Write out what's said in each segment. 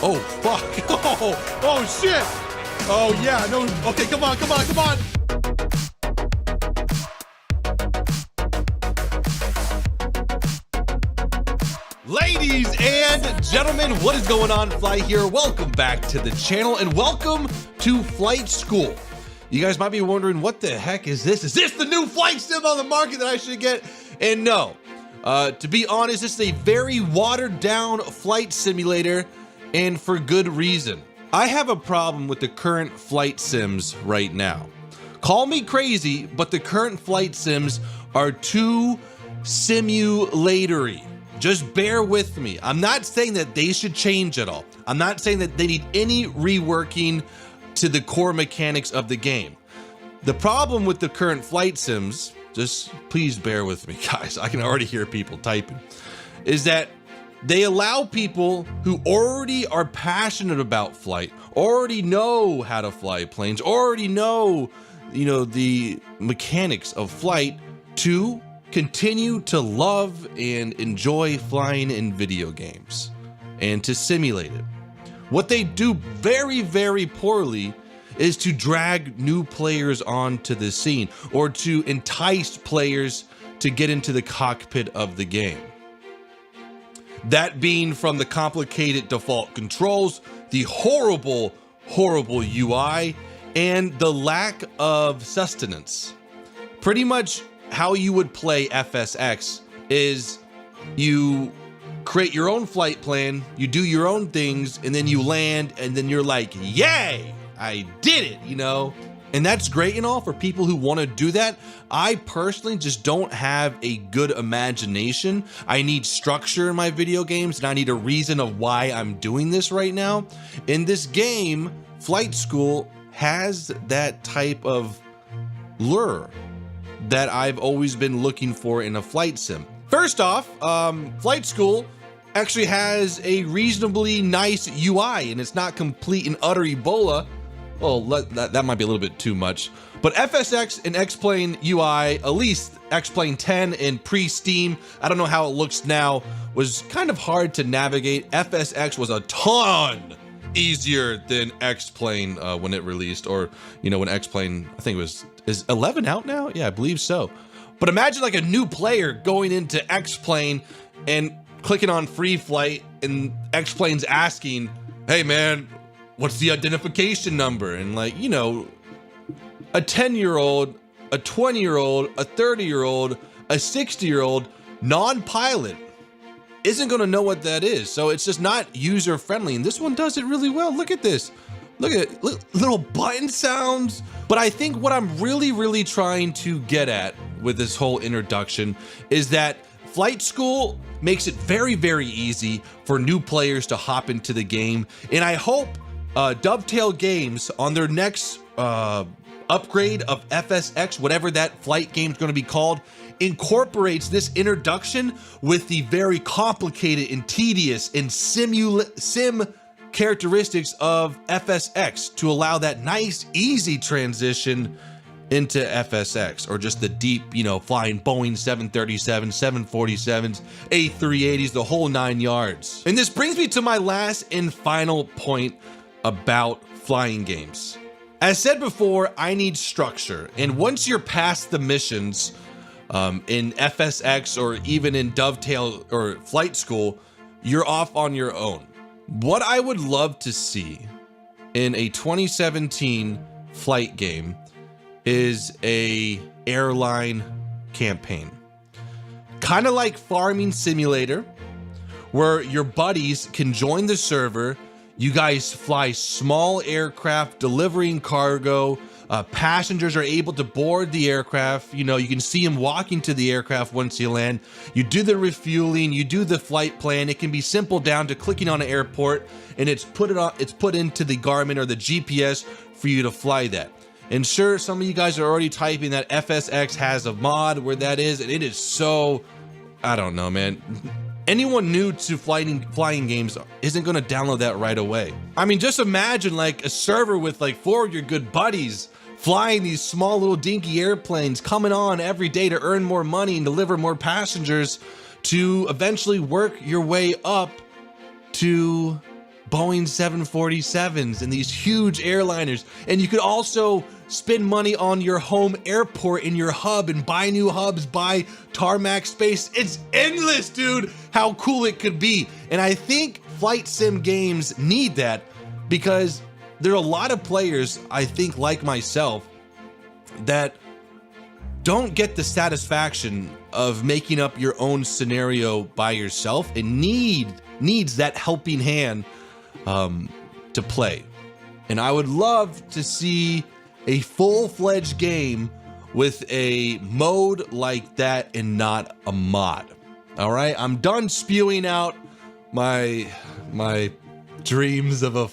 Oh, fuck. Oh, shit. Oh, yeah. No. Okay, come on. Ladies and gentlemen, what is going on? Fly here. Welcome back to the channel and welcome to Flight School. You guys might be wondering, what the heck is this? Is this the new flight sim on the market that I should get? And no, to be honest, this is a very watered down flight simulator, and for good reason. I have a problem with the current flight sims right now. Call me crazy, but the current flight sims are too simulatory. Just bear with me. I'm not saying that they should change at all. I'm not saying that they need any reworking to the core mechanics of the game. The problem with the current flight sims, just please bear with me, guys, I can already hear people typing, is that they allow people who already are passionate about flight, already know how to fly planes, already know, the mechanics of flight, to continue to love and enjoy flying in video games and to simulate it. What they do very, very poorly is to drag new players onto the scene or to entice players to get into the cockpit of the game. That being from the complicated default controls, the horrible UI, and the lack of sustenance. Pretty much how you would play FSX is you create your own flight plan, you do your own things, and then you land, and then you're like, yay, I did it, And that's great and all for people who want to do that. I personally just don't have a good imagination. I need structure in my video games, and I need a reason of why I'm doing this right now. In this game, Flight School has that type of lure that I've always been looking for in a flight sim. First off, Flight School actually has a reasonably nice UI, and it's not complete and utter Ebola. Well, that might be a little bit too much. But FSX and X-Plane UI, at least X-Plane 10 and pre-Steam, I don't know how it looks now, was kind of hard to navigate. FSX was a ton easier than X-Plane when it released, or when X-Plane, I think is 11 out now? Yeah, I believe so. But imagine like a new player going into X-Plane and clicking on free flight, and X-Plane's asking, hey man, what's the identification number? And like, a 10-year-old, a 20-year-old, a 30-year-old, a 60-year-old non-pilot isn't going to know what that is. So it's just not user friendly. And this one does it really well. Look at this. Look at it. Little button sounds. But I think what I'm really trying to get at with this whole introduction is that Flight School makes it very easy for new players to hop into the game. And I hope Dovetail Games on their next upgrade of FSX, whatever that flight game is going to be called, incorporates this introduction with the very complicated and tedious and sim characteristics of FSX to allow that nice, easy transition into FSX, or just the deep, flying Boeing 737s, 747s, A380s, the whole 9 yards. And this brings me to my last and final point about flying games. As said before, I need structure. And once you're past the missions in FSX or even in Dovetail or Flight School, you're off on your own. What I would love to see in a 2017 flight game is a airline campaign. Kind of like Farming Simulator, where your buddies can join the server. You guys fly small aircraft delivering cargo. Passengers are able to board the aircraft. You can see them walking to the aircraft once you land. You do the refueling, you do the flight plan. It can be simple down to clicking on an airport, and it's put into the Garmin or the GPS for you to fly that. And sure, some of you guys are already typing that FSX has a mod where that is, and it is so, I don't know, man. Anyone new to flying games isn't going to download that right away. I mean, just imagine like a server with like 4 of your good buddies flying these small little dinky airplanes, coming on every day to earn more money and deliver more passengers to eventually work your way up to Boeing 747s and these huge airliners. And you could also spend money on your home airport in your hub and buy new hubs, buy tarmac space. It's endless, dude, how cool it could be. And I think flight sim games need that because there are a lot of players, I think, like myself, that don't get the satisfaction of making up your own scenario by yourself and needs that helping hand to play. And I would love to see a full-fledged game with a mode like that and not a mod. All right, I'm done spewing out my dreams of a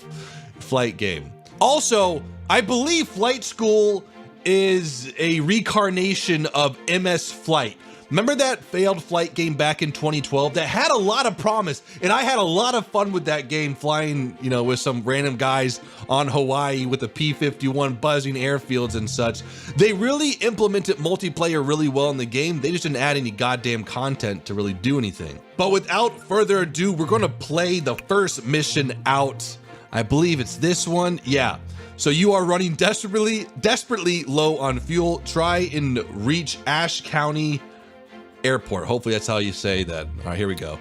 flight game. Also, I believe Flight School is a reincarnation of MS Flight. Remember that failed flight game back in 2012 that had a lot of promise, and I had a lot of fun with that game, flying, you know, with some random guys on Hawaii with the P-51 buzzing airfields and such. They really implemented multiplayer really well in the game. They just didn't add any goddamn content to really do anything. But without further ado, we're gonna play the first mission out. I believe it's this one. Yeah. So you are running desperately low on fuel. Try and reach Ashe County Airport. Hopefully that's how you say that. All right, here we go.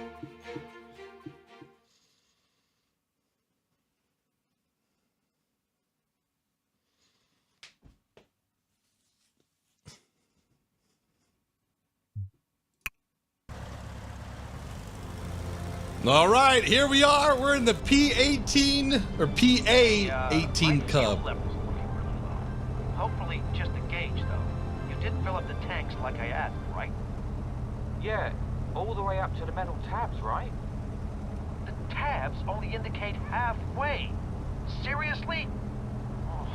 All right, here we are. We're in the P-18 or PA-18 Cub. Hopefully just a gauge, though. You did fill up the tanks like I asked, right? Yeah, all the way up to the metal tabs, right? The tabs only indicate halfway. Seriously? Oh,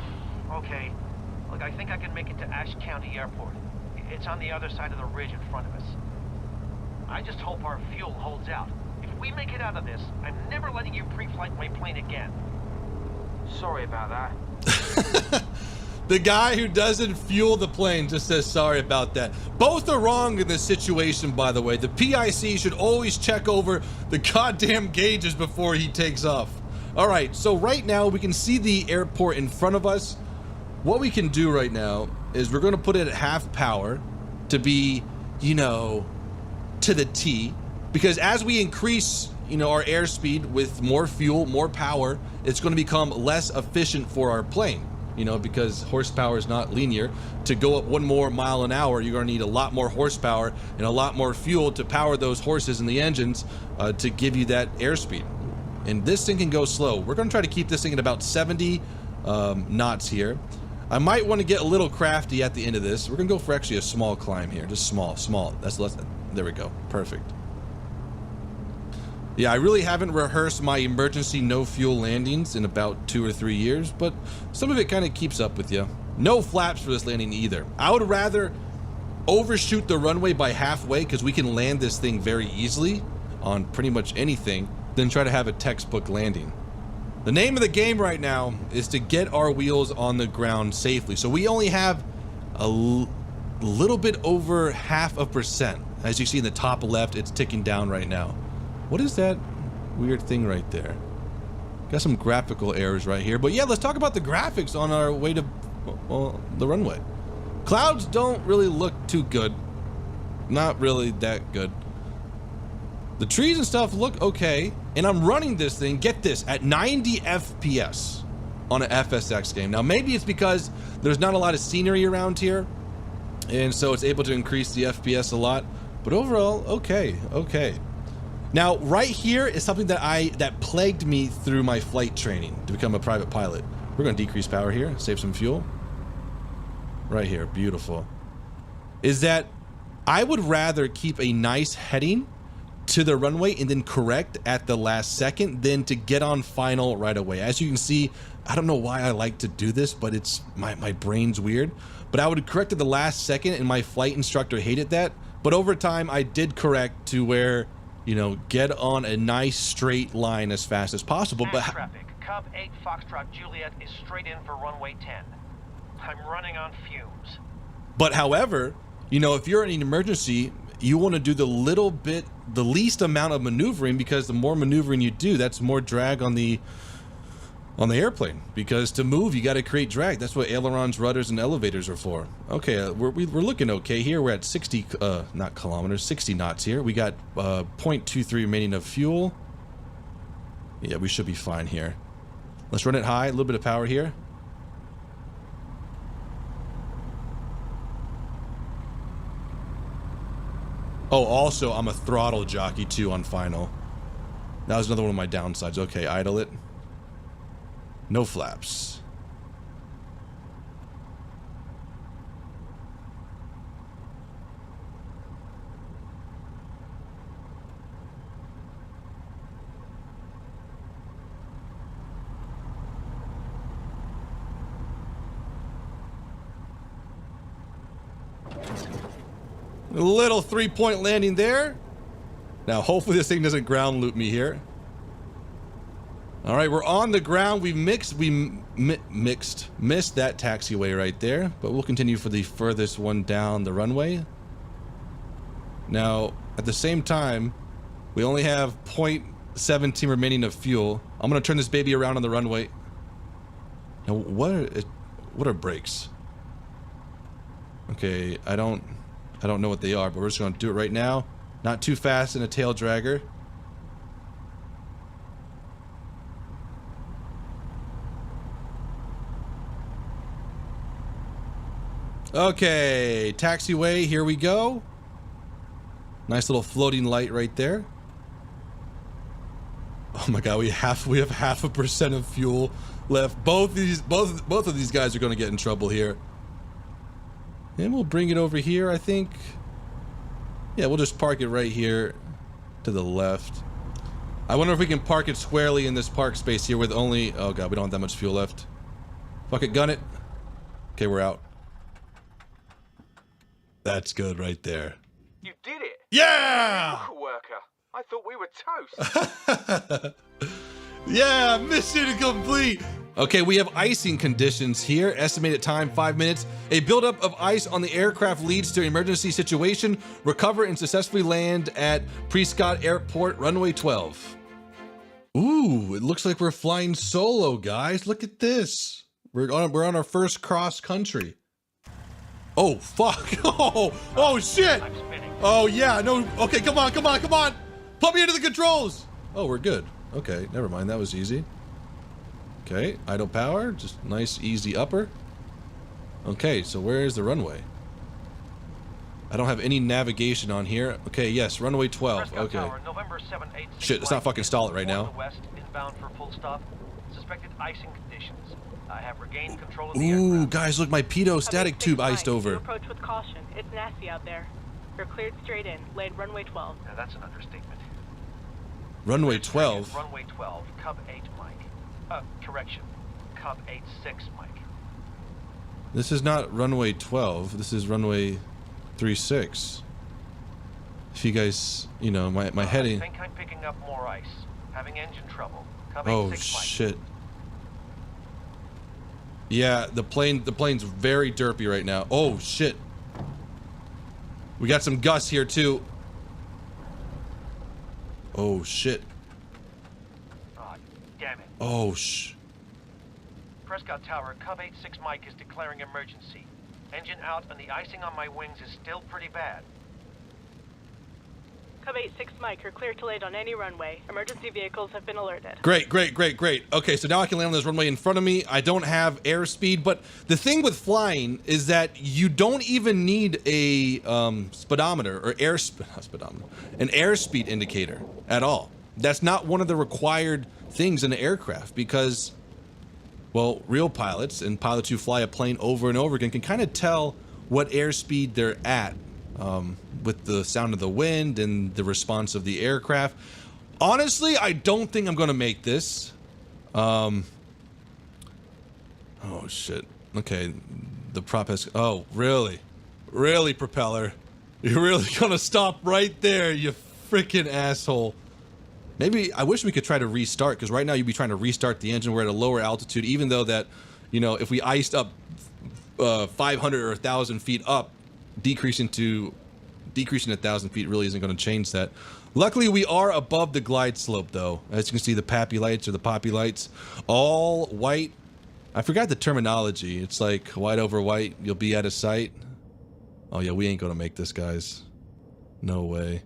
okay. Look, I think I can make it to Ashe County Airport. It's on the other side of the ridge in front of us. I just hope our fuel holds out. If we make it out of this, I'm never letting you pre-flight my plane again. Sorry about that. The guy who doesn't fuel the plane just says sorry about that. Both are wrong in this situation, by the way. The PIC should always check over the goddamn gauges before he takes off. All right, so right now we can see the airport in front of us. What we can do right now is we're gonna put it at half power to be, you know, to the T. Because as we increase, you know, our airspeed with more fuel, more power, it's going to become less efficient for our plane, you know, because horsepower is not linear. To go up 1 more mile an hour, you're going to need a lot more horsepower and a lot more fuel to power those horses and the engines to give you that airspeed. And this thing can go slow. We're going to try to keep this thing at about 70 knots here. I might want to get a little crafty at the end of this. We're going to go for actually a small climb here, just small. That's less. There we go. Perfect. Yeah, I really haven't rehearsed my emergency no fuel landings in about 2 or 3 years, but some of it kind of keeps up with you. No flaps for this landing either. I would rather overshoot the runway by halfway because we can land this thing very easily on pretty much anything than try to have a textbook landing. The name of the game right now is to get our wheels on the ground safely. So we only have a little bit over 0.5%. As you see in the top left, it's ticking down right now. What is that weird thing right there? Got some graphical errors right here. But yeah, let's talk about the graphics on our way to the runway. Clouds don't really look too good. Not really that good. The trees and stuff look okay. And I'm running this thing, get this, at 90 FPS on an FSX game. Now, maybe it's because there's not a lot of scenery around here, and so it's able to increase the FPS a lot. But overall, okay. Now, right here is something that plagued me through my flight training to become a private pilot. We're going to decrease power here, save some fuel. Right here, beautiful. Is that I would rather keep a nice heading to the runway and then correct at the last second than to get on final right away. As you can see, I don't know why I like to do this, but it's my brain's weird. But I would correct at the last second, and my flight instructor hated that. But over time, I did correct to where, you know, get on a nice straight line as fast as possible. But traffic. Cub 8 Foxtrot Juliet is straight in for runway 10. I'm running on fumes. But however, you know, if you're in an emergency, you want to do the least amount of maneuvering, because the more maneuvering you do, that's more drag on the airplane, because to move you got to create drag. That's what ailerons, rudders, and elevators are for. Okay, we're looking okay here. We're at 60 not kilometers, 60 knots here. We got 0.23 remaining of fuel. Yeah, we should be fine here. Let's run it high, a little bit of power here. Oh, also I'm a throttle jockey too on final. That was another one of my downsides. Okay, idle it. No flaps. A little 3-point landing there. Now, hopefully this thing doesn't ground loop me here. All right, we're on the ground. We missed that taxiway right there, but we'll continue for the furthest one down the runway. Now, at the same time, we only have 0.17 remaining of fuel. I'm gonna turn this baby around on the runway. Now, what are brakes? Okay, I don't know what they are, but we're just gonna do it right now. Not too fast in a tail dragger. Okay, taxiway, here we go. Nice little floating light right there. Oh my god, we have 0.5% of fuel left. Both of these guys are gonna get in trouble here. And we'll bring it over here, I think. Yeah, we'll just park it right here to the left. I wonder if we can park it squarely in this park space here with only... Oh god, we don't have that much fuel left. Fuck it, gun it. Okay, we're out. That's good right there. You did it! Yeah! Worker. I thought we were toast. Yeah, mission complete. Okay, we have icing conditions here. Estimated time 5 minutes. A buildup of ice on the aircraft leads to an emergency situation. Recover and successfully land at Prescott Airport, runway 12. Ooh, it looks like we're flying solo, guys. Look at this. We're on our first cross country. Oh fuck! Oh shit! I'm spinning. Oh yeah, no. Okay, come on. Put me into the controls. Oh, we're good. Okay, never mind. That was easy. Okay, idle power, just nice easy upper. Okay, so where is the runway? I don't have any navigation on here. Okay, yes, runway 12. Prescott Okay. Tower, November 786 Shit, let's not fucking stall it right now. West, inbound for full stop. Suspected icing conditions. I have regained control of the Ooh, aircraft. guys, look, my pedo static tube iced over. Approach with caution. It's nasty out there. You're cleared straight in. Laid runway 12. Now that's an understatement. Runway Cleared straight in, 12. Runway 12, Cub 8 Mike. Correction. Cub 86 Mike. This is not runway 12. This is runway 36. If you guys, you know, my heading. I think I'm picking up more ice. Having engine trouble. Cub Oh 86 Mike. shit. Yeah, the plane's very derpy right now. Oh shit. We got some gusts here too. Oh shit. Oh, damn it. Oh Prescott Tower, Cub 86 Mike is declaring emergency. Engine out and the icing on my wings is still pretty bad. Cub 86 Mike, you're clear to land on any runway. Emergency vehicles have been alerted. Great. Okay, so now I can land on this runway in front of me. I don't have airspeed, but the thing with flying is that you don't even need a speedometer or an airspeed indicator at all. That's not one of the required things in an aircraft because, well, real pilots and pilots who fly a plane over and over again can kind of tell what airspeed they're at. With the sound of the wind and the response of the aircraft. Honestly, I don't think I'm gonna make this. Oh shit. Okay, the prop has. Oh, really? Really, propeller? You're really gonna stop right there, you freaking asshole. Maybe I wish we could try to restart, because right now you'd be trying to restart the engine. We're at a lower altitude, even though that, you know, if we iced up 500 or 1,000 feet up, decreasing to decreasing 1,000 feet really isn't going to change that. Luckily, we are above the glide slope, though. As you can see, the pappy lights or the poppy lights, all white. I forgot the terminology. It's like white over white, you'll be out of sight. Oh yeah, we ain't going to make this, guys. No way.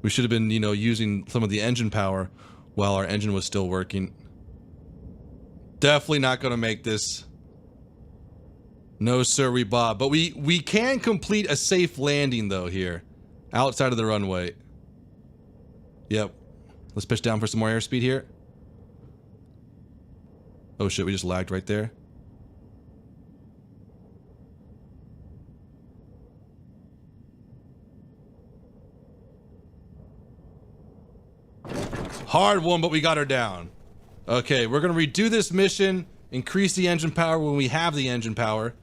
We should have been, you know, using some of the engine power while our engine was still working. Definitely not going to make this. No sirree, Bob. But we can complete a safe landing, though, here. Outside of the runway. Yep. Let's pitch down for some more airspeed here. Oh shit, we just lagged right there. Hard one, but we got her down. Okay, we're gonna redo this mission, increase the engine power when we have the engine power,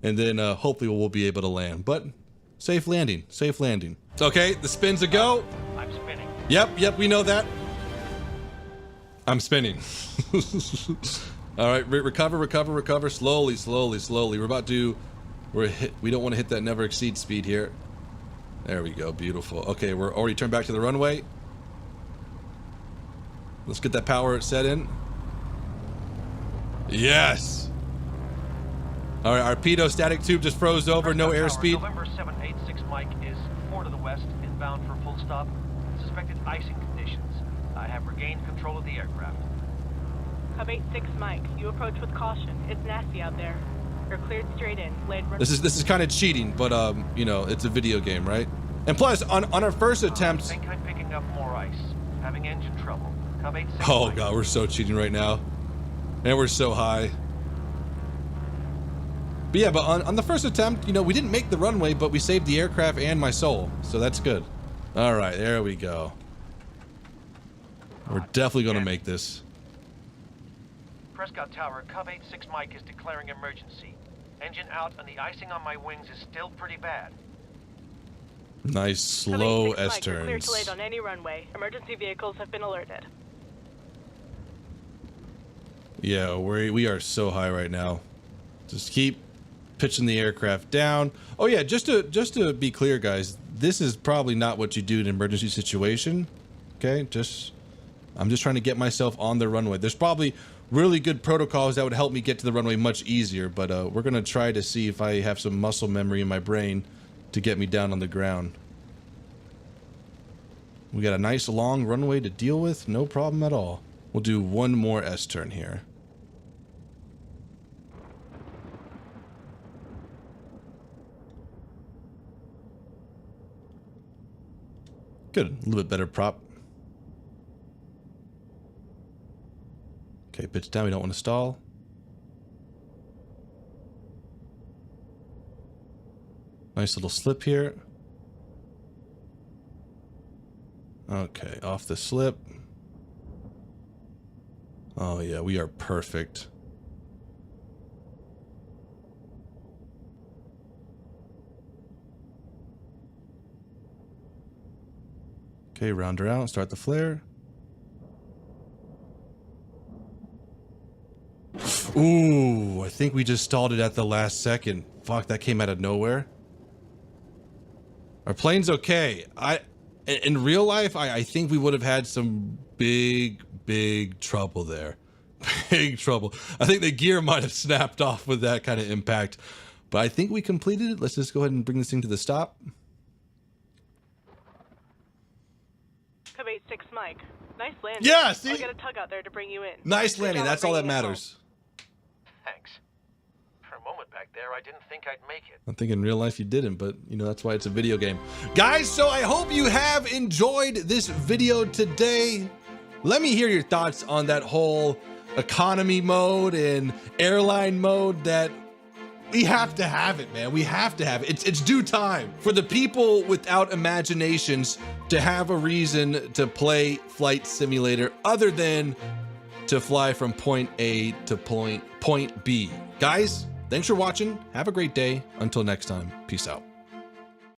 and then hopefully we'll be able to land. But safe landing, safe landing. Okay, the spin's a go. I'm spinning. Yep, we know that. I'm spinning. All right, recover. Slowly. We're about to, we don't want to hit that never exceed speed here. There we go, beautiful. Okay, we're already turned back to the runway. Let's get that power set in. Yes. All right, our pitot static tube just froze over. No airspeed. November 786 Mike is 4 to the west, inbound for full stop. Suspected icing conditions. I have regained control of the aircraft. Cub 86 Mike, you approach with caution. It's nasty out there. You're cleared straight in. This is kind of cheating, but you know, it's a video game, right? And plus, on our first attempt. I think I'm picking up more ice. Having engine trouble. Cub 86 Oh Mike. god, we're so cheating right now, and we're so high. But yeah, but on the first attempt, you know, we didn't make the runway, but we saved the aircraft and my soul, so that's good. All right, there we go. We're definitely going to make this. Prescott Tower, Cub 86 Mike is declaring emergency. Engine out and the icing on my wings is still pretty bad. Nice slow Cub 86 Mike, you're S-turns. cleared to land on any runway. Emergency vehicles have been alerted. Yeah, we are so high right now. Just keep pitching the aircraft down. Oh yeah, just to be clear, guys, this is probably not what you do in an emergency situation. Okay, I'm just trying to get myself on the runway. There's probably really good protocols that would help me get to the runway much easier, but we're gonna try to see if I have some muscle memory in my brain to get me down on the ground. We got a nice long runway to deal with, no problem at all. We'll do one more S-turn here. Good, a little bit better prop. Okay, pitch down, we don't want to stall. Nice little slip here. Okay, off the slip. Oh yeah, we are perfect. Okay, round her out, start the flare. Ooh, I think we just stalled it at the last second. Fuck, that came out of nowhere. Our plane's okay. In real life, I think we would have had some big trouble there. Big trouble. I think the gear might have snapped off with that kind of impact. But I think we completed it. Let's just go ahead and bring this thing to the stop. Cub 86 Mike, nice landing. Yeah, see? I'll get a tug out there to bring you in. Nice landing. That's all that matters. Thanks. For a moment back there, I didn't think I'd make it. I think in real life you didn't, but you know, that's why it's a video game. Guys, so I hope you have enjoyed this video today. Let me hear your thoughts on that whole economy mode and airline mode. That we have to have it, man. We have to have it. It's due time for the people without imaginations to have a reason to play Flight Simulator other than to fly from point A to point B. Guys, thanks for watching. Have a great day. Until next time, peace out.